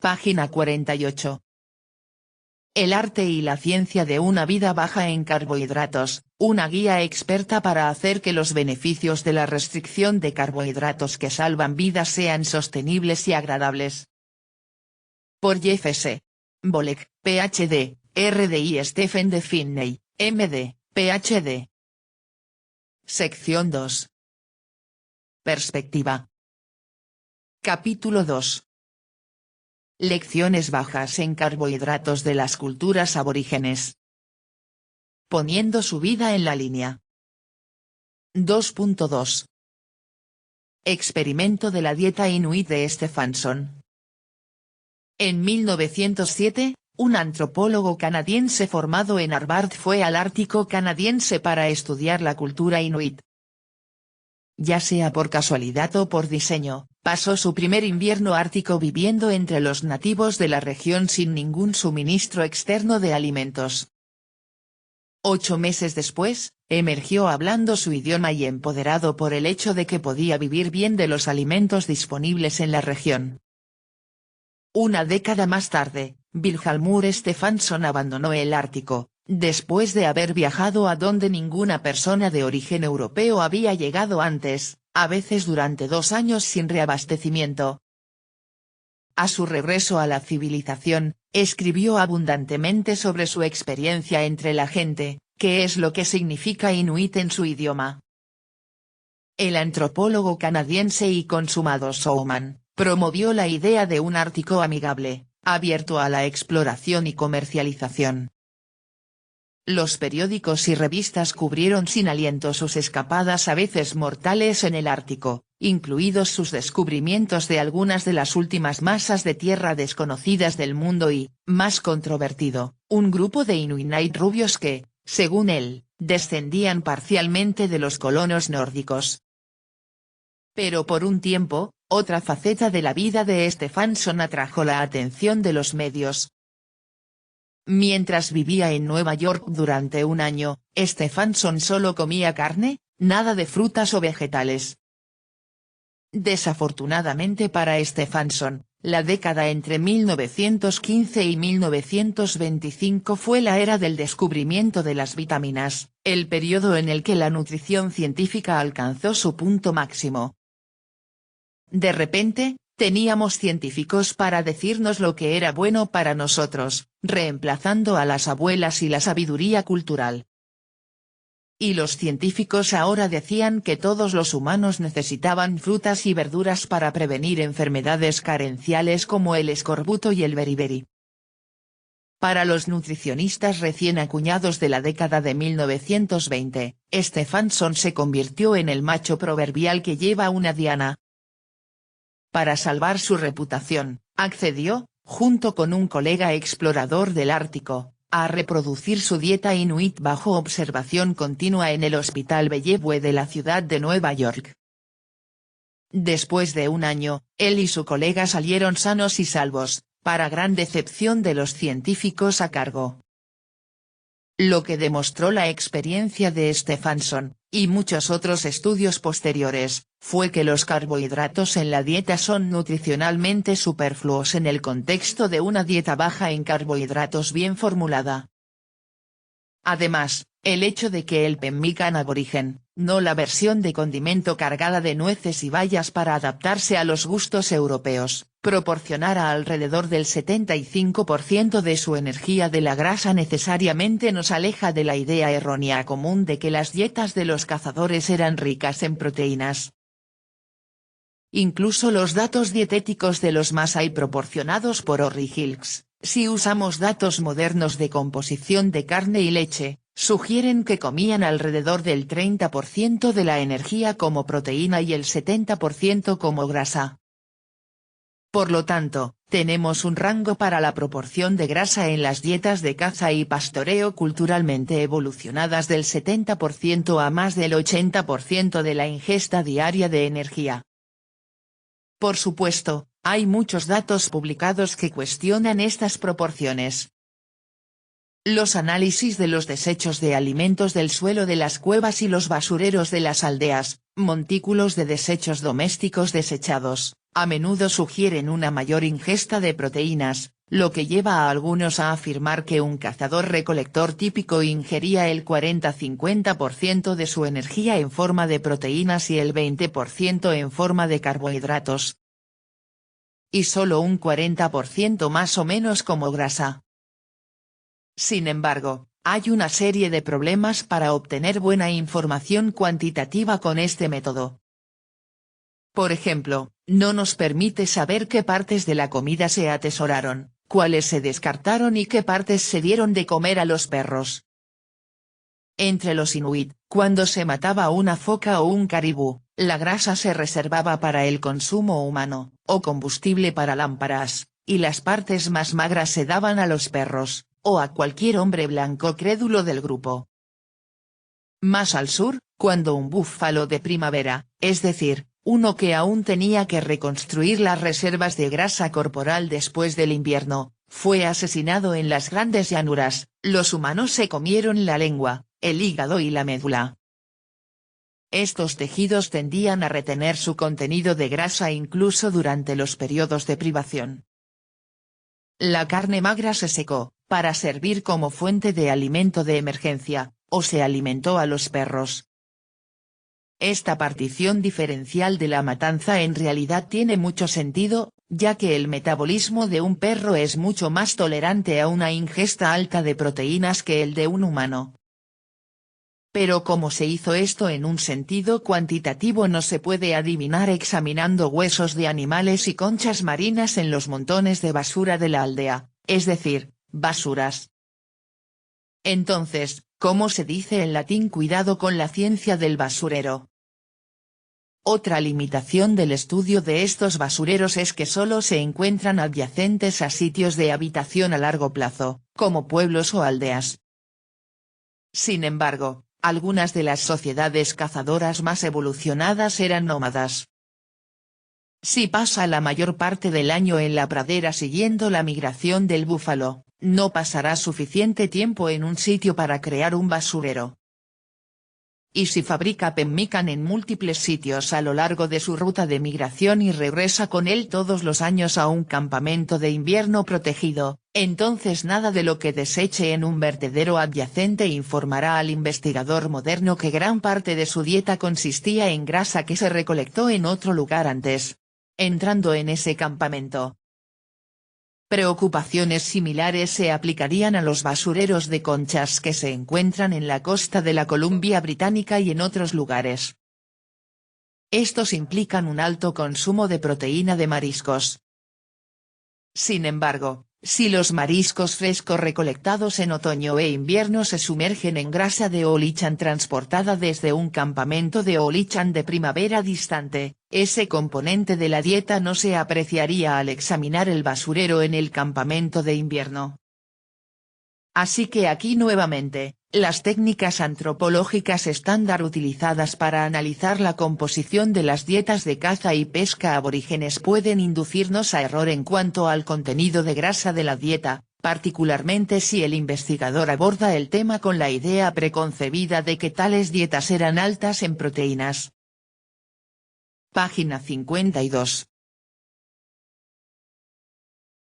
Página 48. El arte y la ciencia de una vida baja en carbohidratos, una guía experta para hacer que los beneficios de la restricción de carbohidratos que salvan vidas sean sostenibles y agradables. Por Jeff S. Bolek, Ph.D., R.D. y Stephen D. Finney, M.D., Ph.D. Sección 2. Perspectiva. Capítulo 2. Lecciones bajas en carbohidratos de las culturas aborígenes. Poniendo su vida en la línea. 2.2. Experimento de la dieta inuit de Stephenson. En 1907, un antropólogo canadiense formado en Harvard fue al Ártico canadiense para estudiar la cultura inuit. Ya sea por casualidad o por diseño, pasó su primer invierno ártico viviendo entre los nativos de la región sin ningún suministro externo de alimentos. 8 meses después, emergió hablando su idioma y empoderado por el hecho de que podía vivir bien de los alimentos disponibles en la región. Una década más tarde, Vilhjálmur Stephenson abandonó el Ártico, después de haber viajado a donde ninguna persona de origen europeo había llegado antes, a veces durante 2 años sin reabastecimiento. A su regreso a la civilización, escribió abundantemente sobre su experiencia entre la gente, que es lo que significa inuit en su idioma. El antropólogo canadiense y consumado showman, promovió la idea de un Ártico amigable, abierto a la exploración y comercialización. Los periódicos y revistas cubrieron sin aliento sus escapadas a veces mortales en el Ártico, incluidos sus descubrimientos de algunas de las últimas masas de tierra desconocidas del mundo y, más controvertido, un grupo de inuit rubios que, según él, descendían parcialmente de los colonos nórdicos. Pero por un tiempo, otra faceta de la vida de Stephenson atrajo la atención de los medios. Mientras vivía en Nueva York durante un año, Stephenson solo comía carne, nada de frutas o vegetales. Desafortunadamente para Stephenson, la década entre 1915 y 1925 fue la era del descubrimiento de las vitaminas, el periodo en el que la nutrición científica alcanzó su punto máximo. De repente, teníamos científicos para decirnos lo que era bueno para nosotros, reemplazando a las abuelas y la sabiduría cultural. Y los científicos ahora decían que todos los humanos necesitaban frutas y verduras para prevenir enfermedades carenciales como el escorbuto y el beriberi. Para los nutricionistas recién acuñados de la década de 1920, Stephenson se convirtió en el macho proverbial que lleva una diana. Para salvar su reputación, accedió, junto con un colega explorador del Ártico, a reproducir su dieta inuit bajo observación continua en el Hospital Bellevue de la ciudad de Nueva York. Después de un año, él y su colega salieron sanos y salvos, para gran decepción de los científicos a cargo. Lo que demostró la experiencia de Stephenson, y muchos otros estudios posteriores, fue que los carbohidratos en la dieta son nutricionalmente superfluos en el contexto de una dieta baja en carbohidratos bien formulada. Además, el hecho de que el pemmican aborigen, no la versión de condimento cargada de nueces y bayas para adaptarse a los gustos europeos, proporcionara alrededor del 75% de su energía de la grasa necesariamente nos aleja de la idea errónea común de que las dietas de los cazadores eran ricas en proteínas. Incluso los datos dietéticos de los Masái proporcionados por Orry Hilks, si usamos datos modernos de composición de carne y leche, sugieren que comían alrededor del 30% de la energía como proteína y el 70% como grasa. Por lo tanto, tenemos un rango para la proporción de grasa en las dietas de caza y pastoreo culturalmente evolucionadas del 70% a más del 80% de la ingesta diaria de energía. Por supuesto, hay muchos datos publicados que cuestionan estas proporciones. Los análisis de los desechos de alimentos del suelo de las cuevas y los basureros de las aldeas, montículos de desechos domésticos desechados, a menudo sugieren una mayor ingesta de proteínas, lo que lleva a algunos a afirmar que un cazador-recolector típico ingería el 40-50% de su energía en forma de proteínas y el 20% en forma de carbohidratos. Y solo un 40% más o menos como grasa. Sin embargo, hay una serie de problemas para obtener buena información cuantitativa con este método. Por ejemplo, no nos permite saber qué partes de la comida se atesoraron, cuáles se descartaron y qué partes se dieron de comer a los perros. Entre los inuit, cuando se mataba una foca o un caribú, la grasa se reservaba para el consumo humano, o combustible para lámparas, y las partes más magras se daban a los perros, o a cualquier hombre blanco crédulo del grupo. Más al sur, cuando un búfalo de primavera, es decir, uno que aún tenía que reconstruir las reservas de grasa corporal después del invierno, fue asesinado en las grandes llanuras, los humanos se comieron la lengua, el hígado y la médula. Estos tejidos tendían a retener su contenido de grasa incluso durante los periodos de privación. La carne magra se secó, para servir como fuente de alimento de emergencia, o se alimentó a los perros. Esta partición diferencial de la matanza en realidad tiene mucho sentido, ya que el metabolismo de un perro es mucho más tolerante a una ingesta alta de proteínas que el de un humano. Pero cómo se hizo esto en un sentido cuantitativo no se puede adivinar examinando huesos de animales y conchas marinas en los montones de basura de la aldea, es decir, basuras. Entonces, ¿cómo se dice en latín cuidado con la ciencia del basurero? Otra limitación del estudio de estos basureros es que solo se encuentran adyacentes a sitios de habitación a largo plazo, como pueblos o aldeas. Sin embargo, algunas de las sociedades cazadoras más evolucionadas eran nómadas. Si pasa la mayor parte del año en la pradera siguiendo la migración del búfalo, no pasará suficiente tiempo en un sitio para crear un basurero. Y si fabrica pemmican en múltiples sitios a lo largo de su ruta de migración y regresa con él todos los años a un campamento de invierno protegido, entonces nada de lo que deseche en un vertedero adyacente informará al investigador moderno que gran parte de su dieta consistía en grasa que se recolectó en otro lugar antes. Entrando en ese campamento. Preocupaciones similares se aplicarían a los basureros de conchas que se encuentran en la costa de la Columbia Británica y en otros lugares. Estos implican un alto consumo de proteína de mariscos. Sin embargo, si los mariscos frescos recolectados en otoño e invierno se sumergen en grasa de Olichan transportada desde un campamento de Olichan de primavera distante, ese componente de la dieta no se apreciaría al examinar el basurero en el campamento de invierno. Así que aquí nuevamente, las técnicas antropológicas estándar utilizadas para analizar la composición de las dietas de caza y pesca aborígenes pueden inducirnos a error en cuanto al contenido de grasa de la dieta, particularmente si el investigador aborda el tema con la idea preconcebida de que tales dietas eran altas en proteínas. Página 52.